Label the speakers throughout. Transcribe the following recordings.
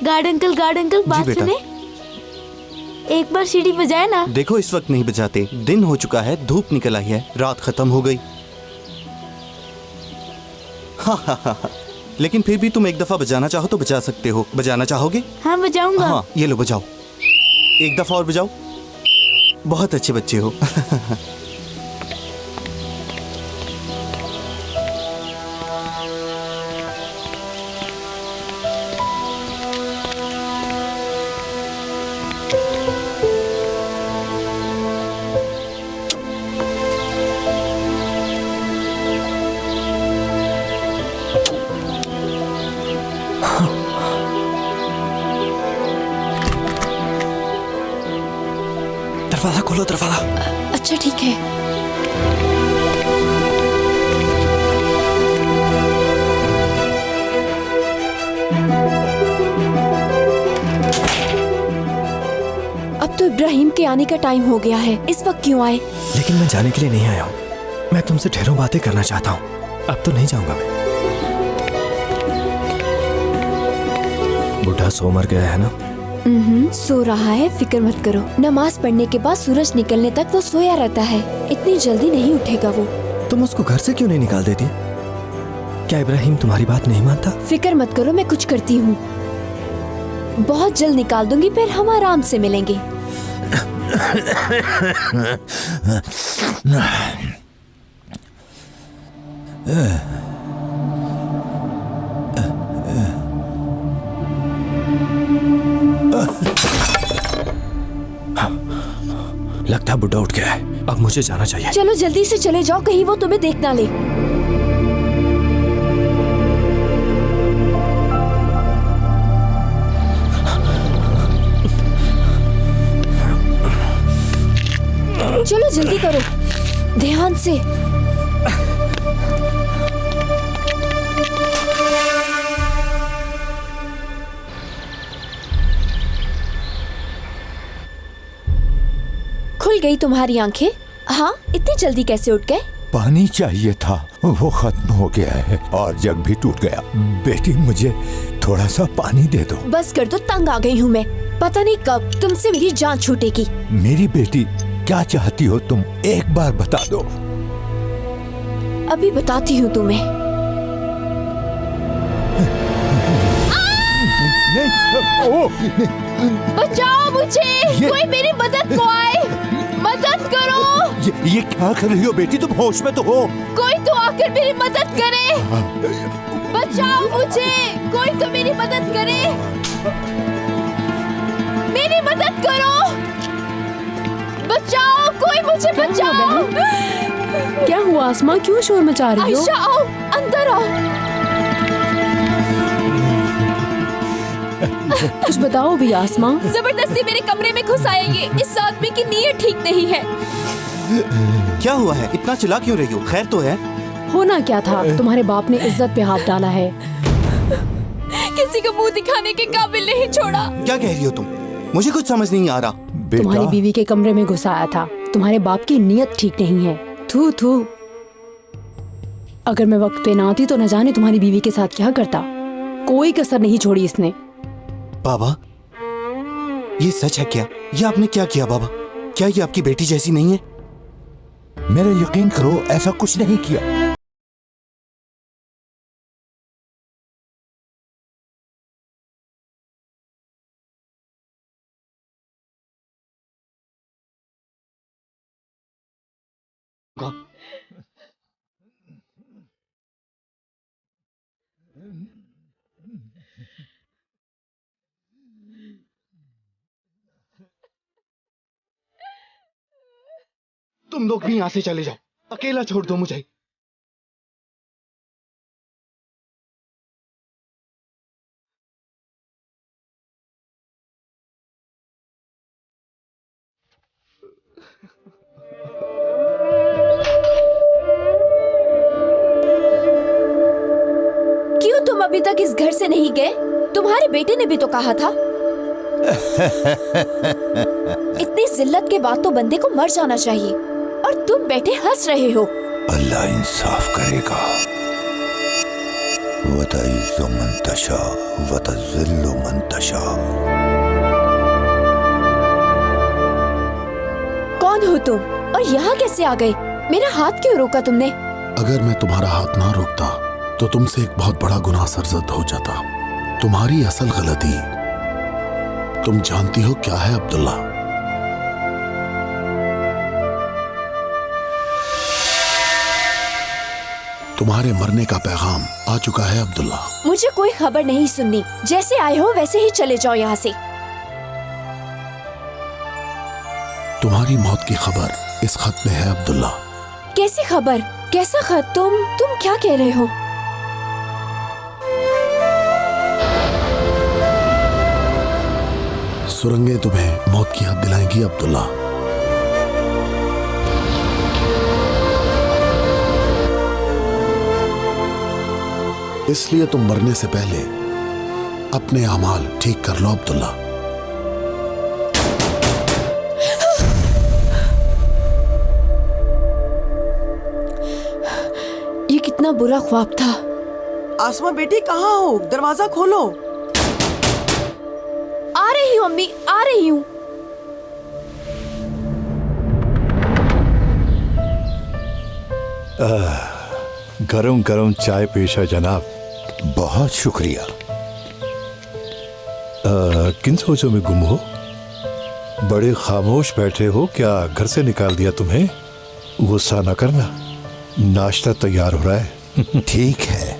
Speaker 1: Guard uncle बात
Speaker 2: बेटा।
Speaker 1: सुने, एक बार सीढ़ी बजाए ना।
Speaker 2: देखो इस वक्त नहीं बजाते, दिन हो चुका है, धूप निकल आई है, रात खत्म हो गई। हाँ, लेकिन फिर भी तुम एक दफा बजाना चाहो तो बजा सकते हो। बजाना चाहोगे?
Speaker 1: हाँ बजाऊंगा।
Speaker 2: हाँ, ये लो बजाओ, एक दफा और बजाओ। बहुत अच्छे बच्चे हो।
Speaker 3: दरवाजा खोलो, दरवाजा।
Speaker 1: अच्छा ठीक है। अब तो इब्राहिम के आने का टाइम हो गया है, इस वक्त क्यों आए?
Speaker 3: लेकिन मैं जाने के लिए नहीं आया हूँ, मैं तुमसे ढेरों बातें करना चाहता हूँ। अब तो नहीं जाऊंगा मैं। बुढ़ा सो मर गया है ना?
Speaker 1: सो रहा है, फिक्र मत करो। नमाज पढ़ने के बाद सूरज निकलने तक वो सोया रहता है, इतनी जल्दी नहीं उठेगा वो।
Speaker 3: तुम उसको घर से क्यों नहीं निकाल देती? क्या इब्राहिम तुम्हारी बात नहीं मानता?
Speaker 1: फिक्र मत करो, मैं कुछ करती हूँ, बहुत जल्द निकाल दूंगी, फिर हम आराम से मिलेंगे।
Speaker 3: लगता है बुढ़ा उठ गया है, अब मुझे जाना चाहिए।
Speaker 1: चलो जल्दी से चले जाओ, कहीं वो तुम्हें देख ना ले। चलो जल्दी करो, ध्यान से। खुल गई तुम्हारी आंखें? हाँ, इतनी जल्दी कैसे उठ गए?
Speaker 4: पानी चाहिए था, वो खत्म हो गया है और जग भी टूट गया। बेटी मुझे थोड़ा सा पानी दे दो।
Speaker 1: बस कर दो, तंग आ गई हूँ मैं, पता नहीं कब तुमसे मेरी जान छूटेगी।
Speaker 4: मेरी बेटी क्या चाहती हो तुम, एक बार बता दो।
Speaker 1: अभी बताती हूँ तुम्हें।
Speaker 4: नहीं, ओ,
Speaker 1: बचाओ मुझे, कोई मेरी मदद को आए, मदद करो।
Speaker 4: ये क्या कर रही हो बेटी, तुम होश में तो हो?
Speaker 1: कोई तो आकर मेरी मदद करे, बचाओ मुझे, कोई तो मेरी मदद करे, मेरी मदद करो, बचाओ, कोई मुझे बचाओ।
Speaker 5: क्या हुआ आसमा, क्यों शोर मचा रही हो?
Speaker 1: आयशा आओ, अंदर आओ।
Speaker 5: कुछ बताओ भी आसमा।
Speaker 1: जबरदस्ती मेरे कमरे में घुस आए ये, इस आदमी की नीयत ठीक नहीं है।
Speaker 2: क्या हुआ है, इतना चिल्ला क्यों रही हो? खैर तो है?
Speaker 5: होना क्या था, तुम्हारे बाप ने इज्जत पे हाथ डाला है।
Speaker 1: किसी को मुंह दिखाने के काबिल नहीं छोड़ा।
Speaker 2: क्या कह रही हो तुम? मुझे कुछ समझ नहीं आ रहा।
Speaker 5: तुम्हारी बीवी के कमरे में घुसाया था, तुम्हारे बाप की नीयत ठीक नहीं है। थू थू, अगर मैं वक्त पे ना आती तो न जाने तुम्हारी बीवी के साथ क्या करता। कोई कसर नहीं छोड़ी इसने।
Speaker 2: बाबा, ये सच है क्या? ये आपने क्या किया बाबा? क्या ये आपकी बेटी जैसी नहीं है?
Speaker 4: मेरा यकीन करो, ऐसा कुछ नहीं किया।
Speaker 2: तुम लोग भी यहाँ से चले जाओ, अकेला छोड़ दो मुझे।
Speaker 1: क्यों तुम अभी तक इस घर से नहीं गए? तुम्हारे बेटे ने भी तो कहा था। इतनी जिल्लत के बाद तो बंदे को मर जाना चाहिए, और तुम बैठे हंस रहे हो।
Speaker 4: अल्लाह इंसाफ करेगा। वतइज़्ज़ु मन तशा वतज़िल्लु मन तशा।
Speaker 1: कौन हो तुम और यहाँ कैसे आ गए? मेरा हाथ क्यों रोका तुमने?
Speaker 6: अगर मैं तुम्हारा हाथ ना रोकता तो तुमसे एक बहुत बड़ा गुनाह सरजद हो जाता। तुम्हारी असल गलती तुम जानती हो क्या है अब्दुल्ला? तुम्हारे मरने का पैगाम आ चुका है अब्दुल्ला।
Speaker 1: मुझे कोई खबर नहीं सुननी। जैसे आए हो वैसे ही चले जाओ यहाँ से।
Speaker 6: तुम्हारी मौत की खबर इस खत में है अब्दुल्ला।
Speaker 1: कैसी खबर? कैसा खत? तुम क्या कह रहे हो?
Speaker 6: सुरंगें तुम्हें मौत की याद दिलाएंगी अब्दुल्ला। इसलिए तुम मरने से पहले अपने अमाल ठीक कर लो अब्दुल्ला।
Speaker 1: ये कितना बुरा ख्वाब था।
Speaker 7: आसमा बेटी कहाँ हो? दरवाजा खोलो।
Speaker 1: आ रही हूँ अम्मी, आ रही हूँ।
Speaker 8: गरम गरम चाय पेश है जनाब।
Speaker 4: बहुत शुक्रिया।
Speaker 8: किन सोचों में गुम हो? बड़े खामोश बैठे हो, क्या घर से निकाल दिया तुम्हें? गुस्सा न करना, नाश्ता तैयार हो रहा है।
Speaker 4: ठीक है,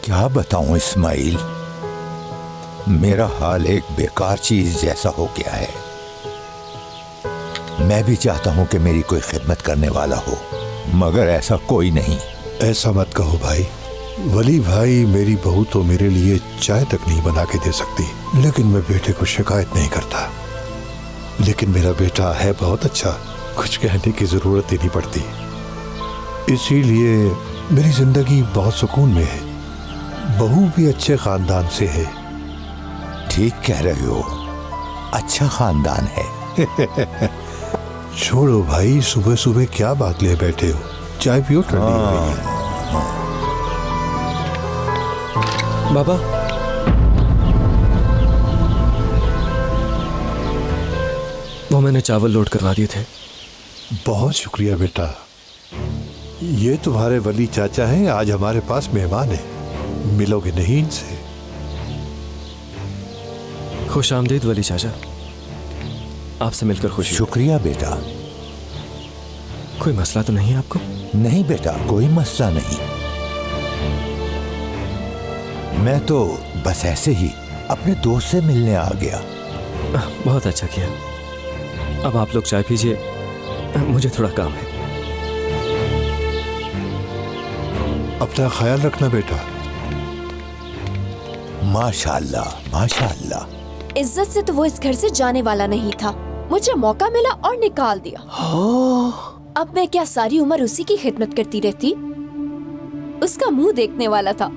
Speaker 4: क्या बताऊं इस्माइल, मेरा हाल एक बेकार चीज जैसा हो गया है। मैं भी चाहता हूं कि मेरी कोई खिदमत करने वाला हो, मगर ऐसा कोई नहीं।
Speaker 8: ऐसा मत कहो भाई। वली भाई, मेरी बहू तो मेरे लिए चाय तक नहीं बना के दे सकती, लेकिन मैं बेटे को शिकायत नहीं करता। लेकिन मेरा बेटा है बहुत अच्छा, कुछ कहने की जरूरत ही नहीं पड़ती। इसीलिए मेरी जिंदगी बहुत सुकून में है। बहू भी अच्छे खानदान से है।
Speaker 4: ठीक कह रहे हो, अच्छा खानदान है।
Speaker 8: छोड़ो भाई, सुबह सुबह क्या बात ले बैठे हो? चाय पियो, ठंडी हो गई है।
Speaker 3: बाबा, वो मैंने चावल लोड करवा दिए थे।
Speaker 8: बहुत शुक्रिया बेटा। ये तुम्हारे वली चाचा हैं, आज हमारे पास मेहमान हैं। मिलोगे नहीं इनसे?
Speaker 3: खुश आमदीद वली चाचा, आपसे मिलकर खुशी।
Speaker 4: शुक्रिया बेटा।
Speaker 3: कोई मसला तो नहीं है आपको?
Speaker 4: नहीं बेटा, कोई मसला नहीं। मैं तो बस ऐसे ही अपने दोस्त से मिलने आ गया।
Speaker 3: बहुत अच्छा किया। अब आप लोग चाय पीजिए, मुझे थोड़ा काम है।
Speaker 8: अपना ख्याल रखना बेटा।
Speaker 4: माशाअल्लाह, माशाअल्लाह।
Speaker 1: इज्जत से तो वो इस घर से जाने वाला नहीं था। मुझे मौका मिला और निकाल दिया। अब मैं क्या सारी उम्र उसी की खिदमत करती रहती? उसका मुंह देखने वाला था,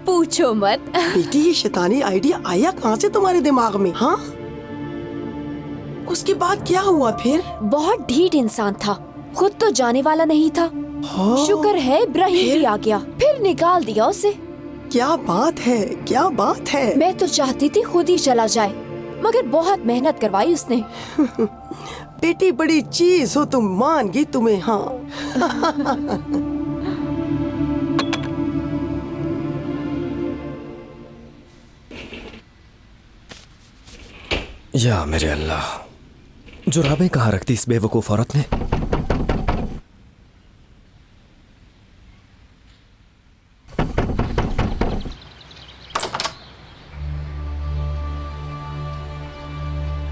Speaker 1: पूछो मत।
Speaker 7: बेटी, ये शैतानी आइडिया आया कहाँ से तुम्हारे दिमाग में? हाँ, उसके बाद क्या हुआ फिर?
Speaker 1: बहुत ढीठ इंसान था, खुद तो जाने वाला नहीं था। शुक्र है इब्राहिम भी आ गया, फिर निकाल दिया उसे।
Speaker 7: क्या बात है, क्या बात है।
Speaker 1: मैं तो चाहती थी खुद ही चला जाए, मगर बहुत मेहनत करवाई उसने।
Speaker 7: बेटी बड़ी चीज हो तुम, मान गई तुम्हें। हाँ।
Speaker 3: या मेरे अल्लाह, जुराबें कहाँ रखती इस बेवकूफ औरत ने?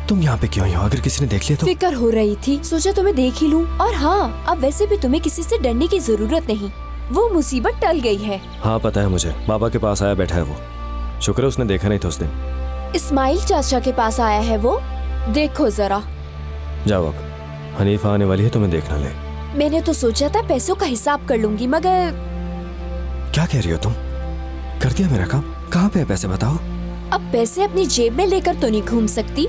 Speaker 3: तुम यहाँ पे क्यों हो? अगर किसी ने देख लिया तो?
Speaker 1: फिक्र हो रही थी, सोचा तुम्हें देख ही लूं। और हाँ, अब वैसे भी तुम्हें किसी से डरने की जरूरत नहीं, वो मुसीबत टल गई है।
Speaker 3: हाँ पता है मुझे, बाबा के पास आया बैठा है वो। शुक्र है उसने देखा नहीं था उस दिन।
Speaker 1: इस्माइल चाचा के पास आया है वो, देखो जरा।
Speaker 3: जाओ, अब हनीफा आने वाली है, तुम्हें देखना ले।
Speaker 1: मैंने तो सोचा था पैसों का हिसाब कर लूंगी, मगर।
Speaker 3: क्या कह रही हो तुम? कर दिया मेरा काम। कहाँ पे है पैसे बताओ?
Speaker 1: अब पैसे अपनी जेब में लेकर तो नहीं घूम सकती।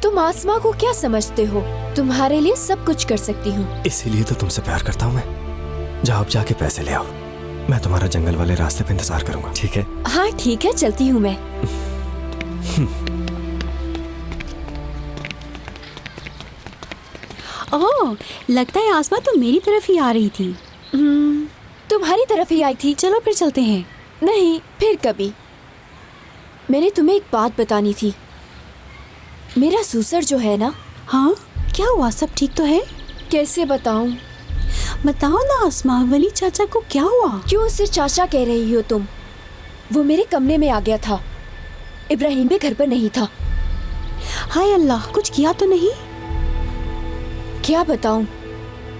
Speaker 1: तुम आसमा को क्या समझते हो? तुम्हारे लिए सब कुछ कर सकती हूँ।
Speaker 3: इसीलिए तो तुमसे प्यार करता हूँ मैं। जाओ अब जाके पैसे ले आओ। मैं तुम्हारा जंगल वाले रास्ते पे इंतजार करूंगा, ठीक है?
Speaker 1: हाँ ठीक है, चलती हूँ मैं।
Speaker 9: ओह, लगता है आसमा तो मेरी तरफ ही आ रही थी।
Speaker 1: तुम्हारी तरफ ही आई थी।
Speaker 9: चलो फिर चलते हैं।
Speaker 1: नहीं, फिर कभी। मैंने तुम्हें एक बात बतानी थी। मेरा सूसर जो है ना।
Speaker 9: हाँ, क्या हुआ? सब ठीक तो है?
Speaker 1: कैसे बताऊं?
Speaker 9: बताओ ना आसमा, वली चाचा को क्या हुआ?
Speaker 1: क्यों उसे चाचा कह रही हो तुम? वो मेरे कमरे में आ गया था। इब्राहिम भी घर पर नहीं था।
Speaker 9: हाय अल्लाह, कुछ किया तो नहीं?
Speaker 1: क्या बताऊं?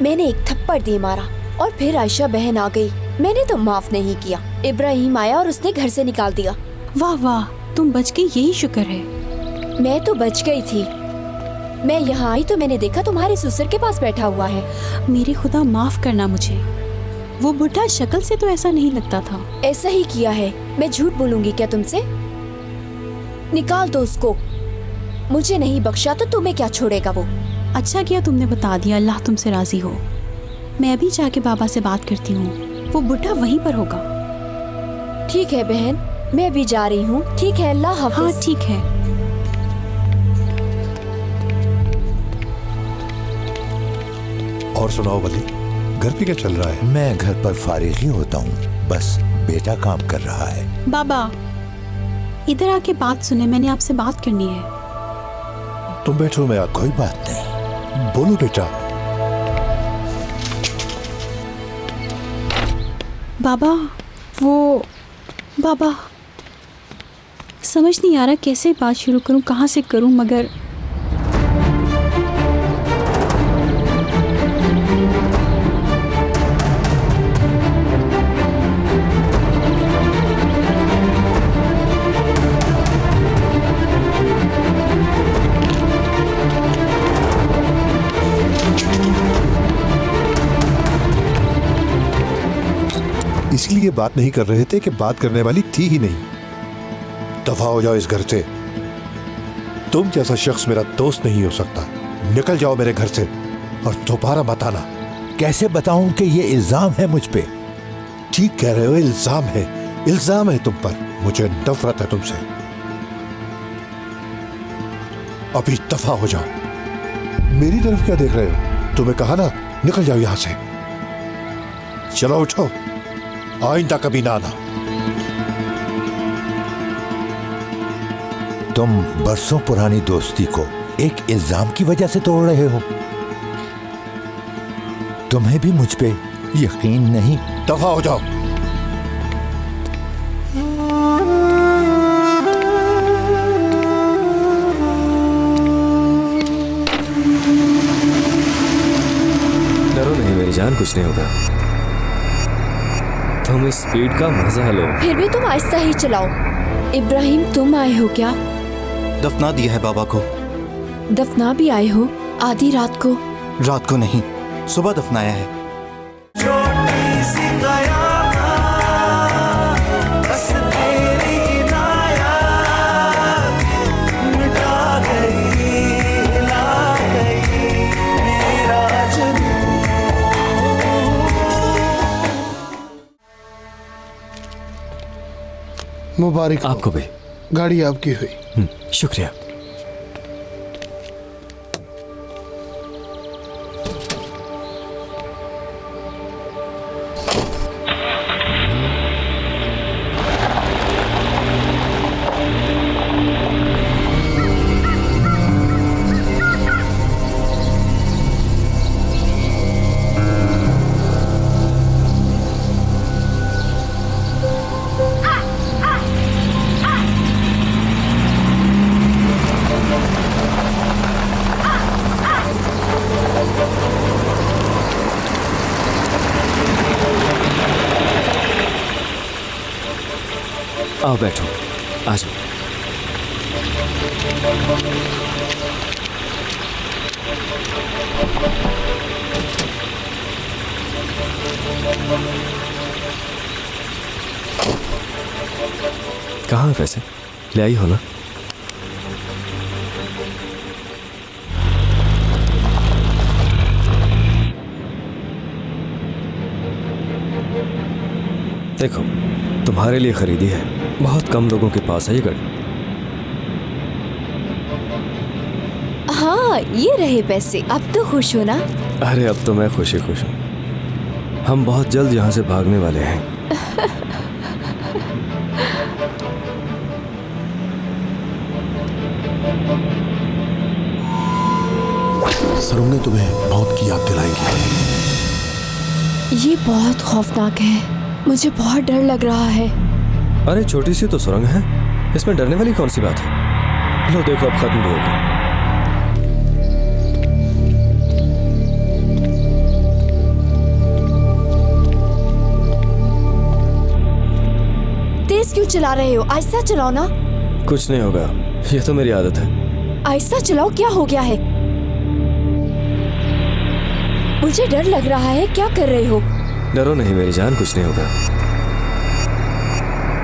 Speaker 1: मैंने एक थप्पड़ दे मारा और फिर आयशा बहन आ गई। मैंने तो माफ नहीं किया। इब्राहिम आया और उसने घर से निकाल दिया।
Speaker 9: वाह वाह, तुम बच गई, यही शुक्र है।
Speaker 1: मैं तो बच गई थी। मैं यहाँ आई तो मैंने देखा तुम्हारे ससुर के पास बैठा हुआ है।
Speaker 9: मेरे खुदा, माफ करना मुझे। वो बुढ़ा शक्ल से तो ऐसा नहीं लगता था।
Speaker 1: ऐसा ही किया है। मैं झूठ बोलूंगी क्या तुमसे? निकाल दो उसको। मुझे नहीं बख्शा तो तुम्हें क्या छोड़ेगा वो।
Speaker 9: अच्छा किया तुमने बता दिया, अल्लाह तुमसे राजी हो। मैं अभी जाके बाबा से बात करती हूँ, वो बुढ़ा वहीं पर होगा।
Speaker 1: ठीक है बहन, मैं भी जा रही हूँ। ठीक है, अल्लाह हाफ़िज़।
Speaker 9: हाँ ठीक है।
Speaker 8: और सुनाओ वली, घर पे क्या चल रहा है?
Speaker 4: मैं घर पर फारिग ही होता हूँ, बस बेटा काम कर रहा है।
Speaker 9: बाबा इधर आके बात सुने, मैंने आपसे बात करनी है।
Speaker 8: तुम बैठो, मैं आता
Speaker 4: कोई बात नहीं।
Speaker 8: बोलो बेटा।
Speaker 9: बाबा बाबा समझ नहीं आ रहा कैसे बात शुरू करूं, कहाँ से करूं, मगर
Speaker 8: इसलिए बात नहीं कर रहे थे कि बात करने वाली थी ही नहीं। दफा हो जाओ इस घर से। तुम जैसा शख्स मेरा दोस्त नहीं हो सकता। निकल जाओ मेरे घर से और दोबारा मत आना।
Speaker 4: कैसे बताऊं कि ये इल्जाम है मुझ पे?
Speaker 8: ठीक कह रहे हो, इल्जाम है, इल्जाम है तुम पर। मुझे नफरत है तुमसे। अभी दफा हो जाओ। मेरी तरफ क्या देख रहे हो? तुम्हें कहा ना, निकल जाओ यहां से। चलो उठो, आइंदा कभी ना आना।
Speaker 4: तुम बरसों पुरानी दोस्ती को एक इल्जाम की वजह से तोड़ रहे हो। तुम्हें भी मुझ पे यकीन नहीं?
Speaker 8: दफा हो जाओ।
Speaker 3: डरो नहीं मेरी जान, कुछ नहीं होगा। तुम इस स्पीड का मजा लो।
Speaker 1: फिर भी तुम आहिस्ता ही चलाओ। इब्राहिम, तुम आए हो क्या?
Speaker 2: दफना दिया है बाबा को।
Speaker 1: दफना भी आए हो? आधी रात को?
Speaker 2: रात को नहीं, सुबह दफनाया है।
Speaker 6: मुबारक हो।
Speaker 3: आपको भी।
Speaker 6: गाड़ी आपकी हुई।
Speaker 3: शुक्रिया। आओ बैठो, आ जाओ। कहाँ है पैसे? ले आई हो ना? देखो, तुम्हारे लिए खरीदी है, बहुत कम लोगों के पास है ये घड़ी।
Speaker 1: हाँ, ये रहे पैसे। अब तो खुश हो ना?
Speaker 3: अरे अब तो मैं खुश हूँ। हम बहुत जल्द यहाँ से भागने वाले हैं।
Speaker 6: सरुंगे तुम्हें बहुत की याद दिलाएंगे।
Speaker 1: ये बहुत खौफनाक है, मुझे बहुत डर लग रहा है।
Speaker 3: अरे छोटी सी तो सुरंग है, इसमें डरने वाली कौन सी बात है। लो देखो, अब खत्म भी होगा।
Speaker 1: तेज क्यों चला रहे हो? आहिस्ता चलाओ ना।
Speaker 3: कुछ नहीं होगा, ये तो मेरी आदत है।
Speaker 1: आहिस्ता चलाओ, क्या हो गया है? मुझे डर लग रहा है, क्या कर रहे हो?
Speaker 3: डरो नहीं मेरी जान, कुछ नहीं होगा।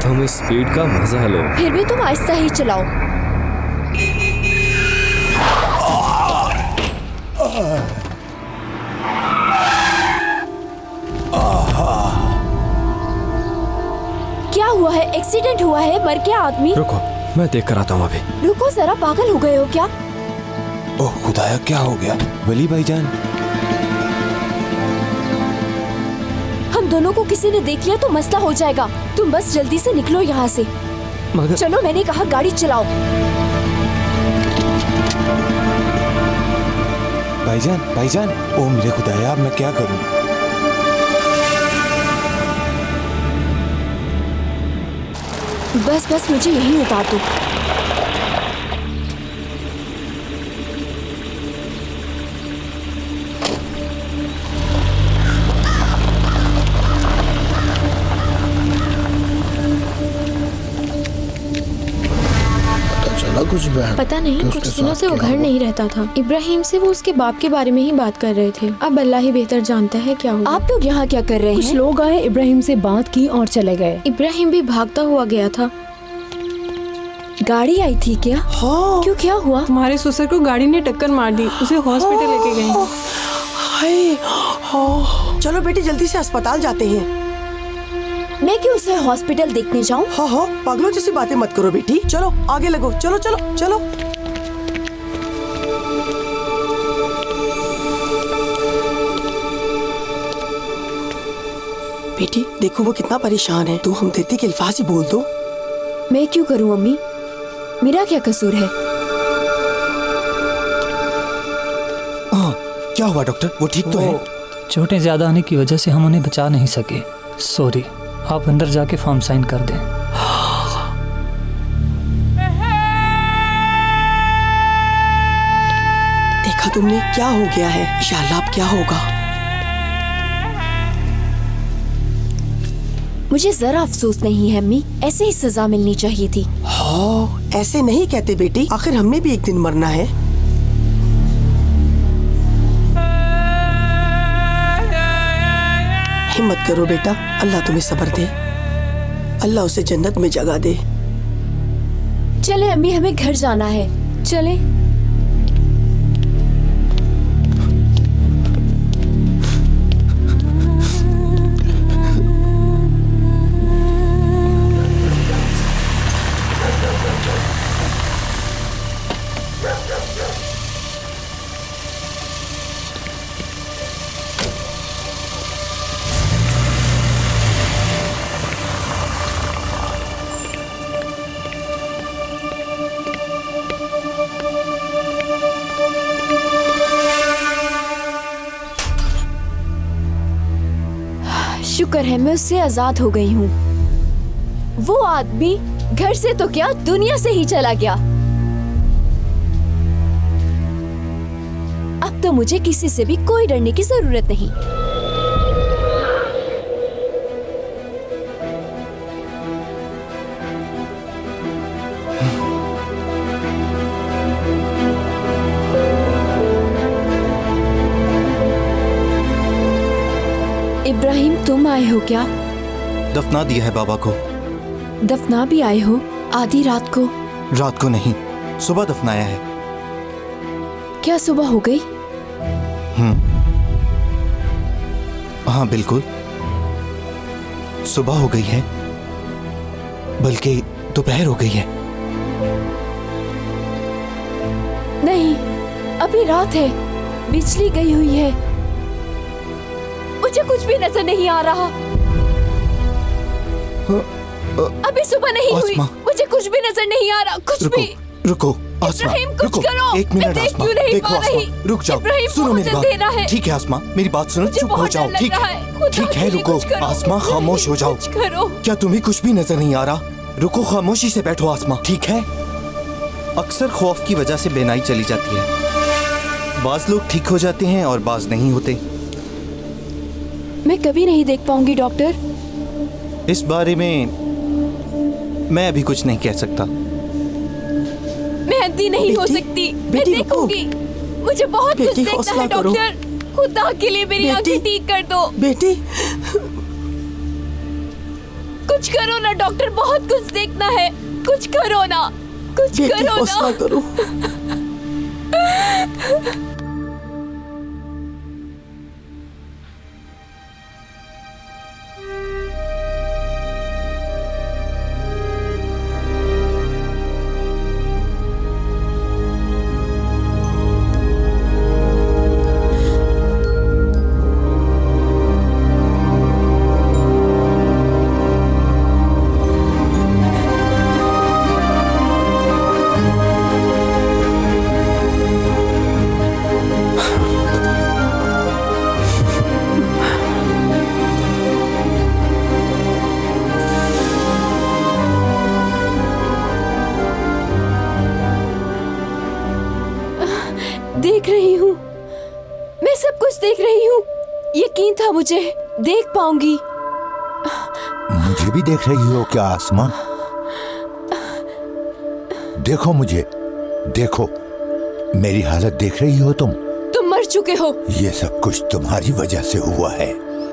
Speaker 3: तुम इस स्पीड का मजा लो।
Speaker 1: फिर भी तुम आहिस्ता ही चलाओ। क्या हुआ है? एक्सीडेंट हुआ है? मर गया आदमी?
Speaker 3: रुको, मैं देख कर आता हूँ अभी।
Speaker 1: रुको जरा, पागल हो गए हो क्या?
Speaker 2: ओह खुदाया, क्या हो गया? वली भाईजान,
Speaker 1: हम दोनों को किसी ने देख लिया तो मसला हो जाएगा। तुम बस जल्दी से निकलो यहाँ से।
Speaker 3: मगर
Speaker 1: चलो, मैंने कहा गाड़ी चलाओ।
Speaker 2: भाईजान, भाईजान, ओ मेरे खुदाया, अब मैं क्या करूं?
Speaker 1: बस बस, मुझे यहीं उतार दो।
Speaker 6: कुछ
Speaker 10: पता नहीं, कुछ दिनों से वो घर नहीं रहता था। इब्राहिम से वो उसके बाप के बारे में ही बात कर रहे थे। अब अल्लाह ही बेहतर जानता है क्या हुआ।
Speaker 1: आप लोग यहाँ क्या कर रहे
Speaker 5: कुछ
Speaker 1: हैं?
Speaker 5: लोग आए, इब्राहिम से बात की और चले गए।
Speaker 10: इब्राहिम भी भागता हुआ गया था।
Speaker 1: गाड़ी आई थी क्या?
Speaker 7: हाँ।
Speaker 1: क्यों, क्या हुआ?
Speaker 11: तुम्हारे ससुर को गाड़ी ने टक्कर मार दी, उसे हॉस्पिटल लेके गए।
Speaker 7: हाय, हाँ। चलो बेटी, जल्दी से अस्पताल जाते हैं।
Speaker 1: मैं क्यों उसे हॉस्पिटल देखने जाऊं?
Speaker 7: हाँ हाँ, पागलों जैसी बातें मत करो बेटी। चलो आगे लगो, चलो चलो चलो। बेटी देखो, वो कितना परेशान है। तू हमदर्दी के अल्फाज ही बोल दो।
Speaker 1: मैं क्यों करूं अम्मी? मेरा क्या कसूर है?
Speaker 2: हाँ, क्या हुआ डॉक्टर? वो ठीक तो है?
Speaker 12: चोटें ज्यादा आने की वजह से हम उन्हें बचा नहीं सके। सॉरी, आप अंदर जाके फॉर्म साइन कर दें।
Speaker 7: देखा तुमने, क्या हो गया है? इंशाअल्लाह अब क्या होगा?
Speaker 1: मुझे जरा अफसोस नहीं है अम्मी, ऐसे ही सजा मिलनी चाहिए थी।
Speaker 7: हाँ, ऐसे नहीं कहते बेटी, आखिर हमने भी एक दिन मरना है। हिम्मत करो बेटा, अल्लाह तुम्हें सब्र दे, अल्लाह उसे जन्नत में जगह दे।
Speaker 1: चले अम्मी, हमें घर जाना है, चले। शुक्र है मैं उससे आजाद हो गई हूँ। वो आदमी घर से तो क्या, दुनिया से ही चला गया। अब तो मुझे किसी से भी कोई डरने की जरूरत नहीं। इब्राहिम, तुम आए हो क्या?
Speaker 2: दफना दिया है बाबा को।
Speaker 1: दफना भी आए हो? आधी रात को?
Speaker 2: रात को नहीं, सुबह दफनाया है।
Speaker 1: क्या सुबह हो गई?
Speaker 2: हाँ बिल्कुल। सुबह हो गई है, बल्कि दोपहर हो गई है।
Speaker 1: नहीं, अभी रात है, बिजली गई हुई है। मुझे कुछ भी नजर नहीं आ रहा। अभी सुबह नहीं हुई, मुझे कुछ भी नजर नहीं आ रहा, कुछ भी।
Speaker 2: रुको आसमा,
Speaker 1: रुको,
Speaker 2: एक मिनट आसमा, देखो आसमा, रुक जाओ, सुनो मेरी बात। ठीक है आसमा, मेरी बात सुनो, चुप हो जाओ। ठीक है, रुको आसमा, खामोश हो जाओ। क्या तुम्हें कुछ भी नजर नहीं आ रहा? रुको, खामोशी से बैठो आसमा, ठीक है? अक्सर खौफ की वजह से बेनाई चली जाती है। बाज लोग ठीक हो जाते हैं और बाज नहीं होते।
Speaker 1: मैं कभी नहीं देख पाऊंगी डॉक्टर।
Speaker 2: इस बारे में मैं अभी कुछ नहीं कह सकता।
Speaker 1: मैं अंधी नहीं हो सकती, मैं देखूंगी। मुझे बहुत कुछ देखना है डॉक्टर। खुदा के लिए मेरी आंखें ठीक कर दो।
Speaker 7: बेटी
Speaker 1: कुछ करो ना डॉक्टर, बहुत कुछ देखना है। कुछ करो ना, कुछ करो ना।
Speaker 7: करो।
Speaker 1: देख रही हूँ, मैं सब कुछ देख रही हूँ। यकीन था मुझे देख पाऊंगी।
Speaker 4: मुझे भी देख रही हो क्या आसमा? देखो मुझे, देखो मेरी हालत देख रही हो तुम?
Speaker 1: तुम मर चुके हो।
Speaker 4: ये सब कुछ तुम्हारी वजह से हुआ है।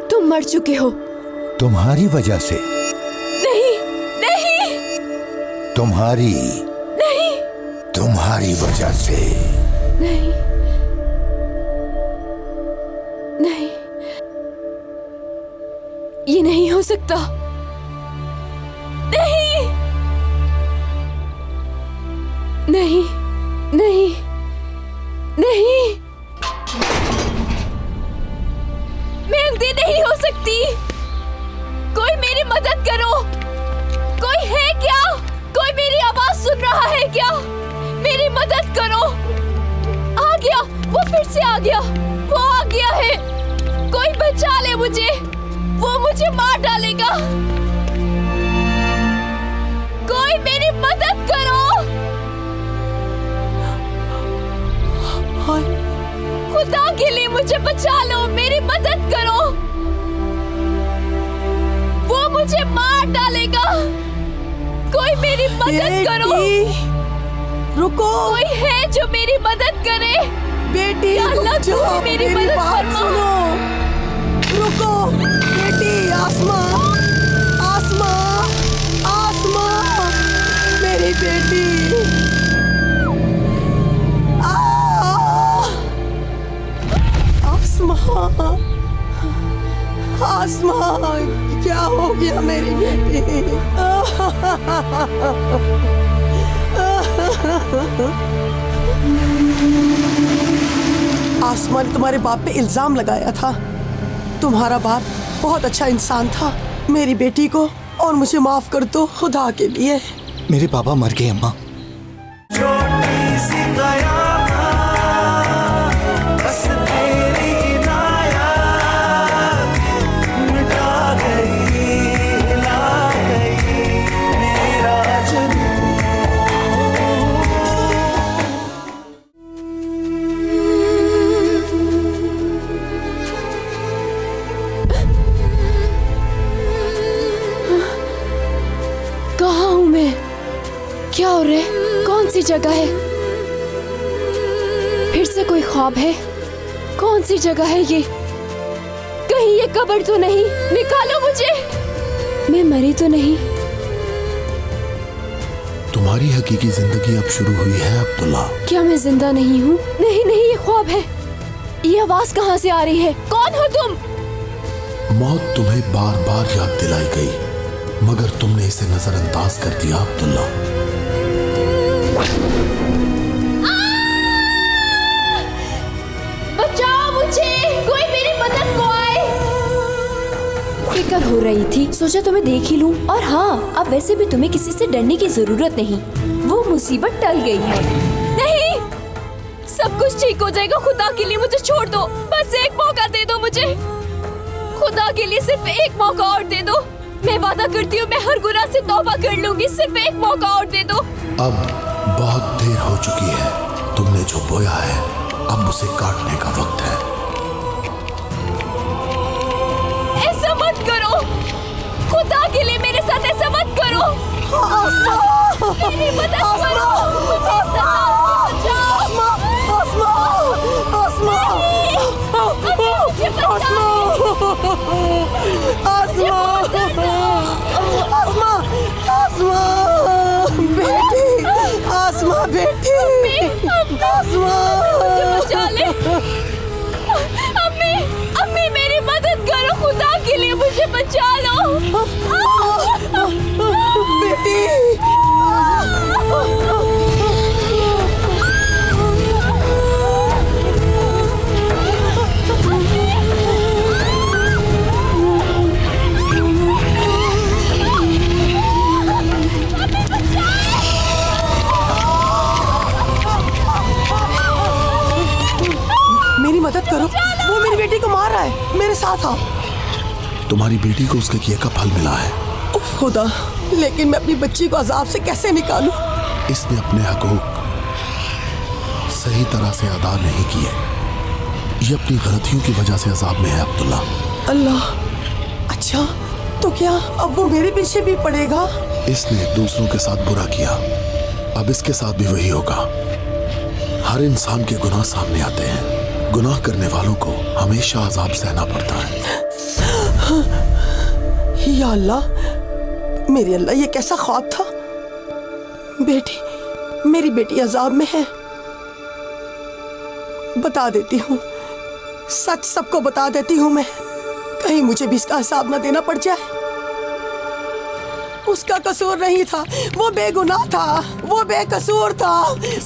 Speaker 1: तुम मर चुके हो।
Speaker 4: तुम्हारी वजह से।
Speaker 1: नहीं, नहीं,
Speaker 4: तुम्हारी
Speaker 1: नहीं,
Speaker 4: तुम्हारी वजह से।
Speaker 1: नहीं, नहीं, ये नहीं हो सकता। नहीं, नहीं, नहीं, नहीं, मैं अंधी नहीं हो सकती। कोई मेरी मदद करो। कोई है क्या? कोई मेरी आवाज सुन रहा है क्या? मेरी मदद करो। आ गया, वो फिर से आ गया। वो आ गया है। कोई बचा ले मुझे, वो मुझे मार डालेगा। कोई मेरी मदद करो। खुदा के लिए मुझे बचा लो, मेरी मदद करो। वो मुझे मार डालेगा। कोई मेरी मदद करो।
Speaker 7: रुको।
Speaker 1: कोई है जो मेरी मदद करे।
Speaker 7: बेटी रुक जाओ,
Speaker 1: मेरी मदद
Speaker 7: सुनो। रुको बेटी। आसमा, आसमा, आसमा, मेरी बेटी। आसमा, आसमा, क्या हो गया मेरी बेटी? आसमा ने तुम्हारे बाप पे इल्जाम लगाया था। तुम्हारा बाप बहुत अच्छा इंसान था। मेरी बेटी को और मुझे माफ कर दो खुदा के लिए।
Speaker 2: मेरे पापा मर गए अम्मा।
Speaker 1: कहाँ हूँ मैं? क्या हो रहा है? कौन सी जगह है? फिर से कोई ख्वाब है? कौन सी जगह है ये? कहीं ये कब्र तो नहीं? निकालो मुझे। मैं मरी तो नहीं?
Speaker 6: तुम्हारी हकीकी जिंदगी अब शुरू हुई है अब्दुल्ला।
Speaker 1: क्या मैं जिंदा नहीं हूँ? नहीं नहीं, ये ख्वाब है। ये आवाज कहाँ से आ रही है? कौन हो तुम?
Speaker 6: मौत तुम्हें बार बार याद दिलाई गई, मगर तुमने इसे नजरअंदाज कर दिया अब्दुल्ला।
Speaker 1: बचाओ मुझे, कोई मेरी मदद को आए। फिक्र हो रही थी, सोचा तुम्हें देख ही लूं। और हाँ, अब वैसे भी तुम्हें किसी से डरने की जरूरत नहीं, वो मुसीबत टल गई है। नहीं, सब कुछ ठीक हो जाएगा। खुदा के लिए मुझे छोड़ दो, बस एक मौका दे दो मुझे। खुदा के लिए सिर्फ एक मौका और दे दो। मैं वादा करती हूँ, मैं हर गुनाह से तौबा कर लूंगी। सिर्फ एक मौका और दे दो।
Speaker 6: अब बहुत देर हो चुकी है, तुमने जो बोया है अब उसे काटने का वक्त है।
Speaker 1: ऐसा मत करो, खुदा के लिए मेरे साथ ऐसा मत करो। मेरी मदद करो, मुझे
Speaker 7: आसमा बेटी, आसमा
Speaker 1: मुझे बचा ले। अम्मी, अम्मी मेरी मदद करो, खुदा के लिए मुझे बचा लो।
Speaker 7: बेटी, मेरी मदद करो, वो मेरी बेटी को मार रहा है। मेरे साथ आओ।
Speaker 6: तुम्हारी बेटी को उसके किए का फल मिला है।
Speaker 7: उफ खुदा, लेकिन मैं अपनी बच्ची को अजाब से कैसे निकालूं?
Speaker 6: इसने अपने हकूक सही तरह से अदा नहीं किए। ये अपनी गलतियों की वजह से अजाब में है अब्दुल्ला।
Speaker 7: अल्लाह, अच्छा तो क्या अब वो मेरे पीछे भी पड़ेगा?
Speaker 6: इसने दूसरों के साथ बुरा किया, अब इसके साथ भी वही होगा। हर इंसान के गुनाह सामने आते हैं, गुनाह करने वालों को हमेशा अजाब सहना पड़ता है।
Speaker 7: या अल्लाह, मेरे अल्लाह, ये कैसा ख्वाब था? बेटी, मेरी बेटी अजाब में है। बता देती हूँ, सच सबको बता देती हूँ मैं, कहीं मुझे भी इसका हिसाब न देना पड़ जाए। उसका कसूर नहीं था, वो बेगुनाह था, वो बेकसूर था,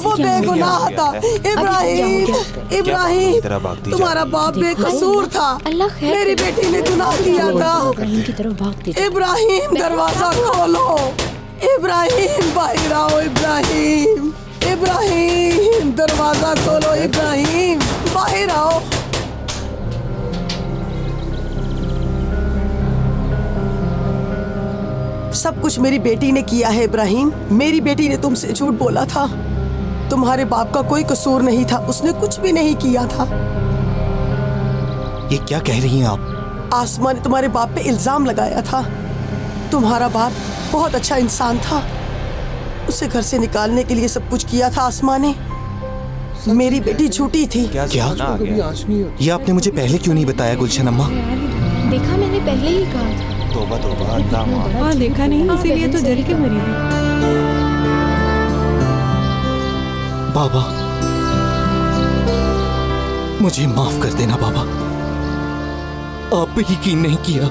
Speaker 7: वो बेगुनाह था। इब्राहिम, इब्राहिम, तुम्हारा बाप बेकसूर था। मेरी बेटी ने गुनाह किया था। इब्राहिम, दरवाजा खोलो। इब्राहिम, बाहर आओ। इब्राहिम, इब्राहिम, दरवाजा खोलो। इब्राहिम, बाहर आओ। सब कुछ मेरी बेटी ने किया है इब्राहिम। मेरी बेटी ने तुमसे झूठ बोला था। तुम्हारे बाप का कोई कसूर नहीं था, उसने कुछ भी नहीं किया था।
Speaker 2: ये क्या कह रही हैं आप?
Speaker 7: आसमा ने तुम्हारे बाप पे इल्जाम लगाया था। तुम्हारा बाप बहुत अच्छा इंसान था, उसे घर से निकालने के लिए सब कुछ किया था आसमा ने। मेरी बेटी झूठी थी।
Speaker 2: क्या? ये आपने मुझे पहले क्यों नहीं बताया गुलशन अम्मा?
Speaker 10: देखा, मैंने पहले ही कहा था।
Speaker 2: तौबा तौबा, अल्लाह माफ।
Speaker 11: हाँ, देखा नहीं, इसीलिए तो जल के मरी है।
Speaker 2: बाबा, मुझे माफ कर देना बाबा। आप पे यकीन नहीं किया,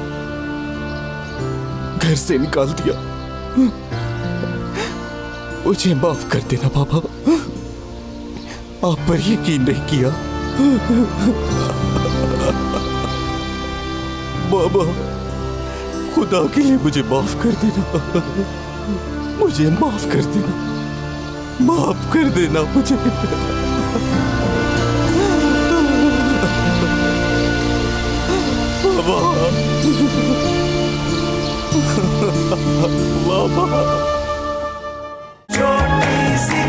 Speaker 2: घर से निकाल दिया। मुझे माफ कर देना बाबा, आप पर यकीन नहीं किया। बाबा, खुदा के लिए मुझे माफ कर देना, मुझे माफ कर देना, माफ कर देना मुझे। बाबा, बाबा, छोटी सी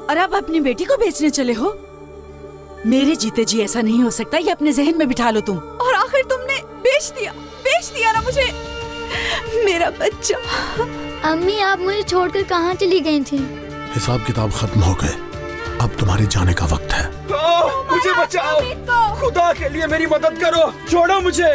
Speaker 13: और आप अपनी बेटी को बेचने चले हो?
Speaker 7: मेरे जीते जी ऐसा नहीं हो सकता, ये अपने जहन में बिठा लो तुम।
Speaker 13: और आखिर तुमने बेच दिया ना मुझे, मेरा बच्चा।
Speaker 10: अम्मी आप मुझे छोड़कर कहाँ चली गई थी?
Speaker 6: हिसाब किताब खत्म हो गए, अब तुम्हारे जाने का वक्त है।
Speaker 3: मुझे बचाओ, खुदा के लिए मेरी मदद करो, छोड़ो मुझे।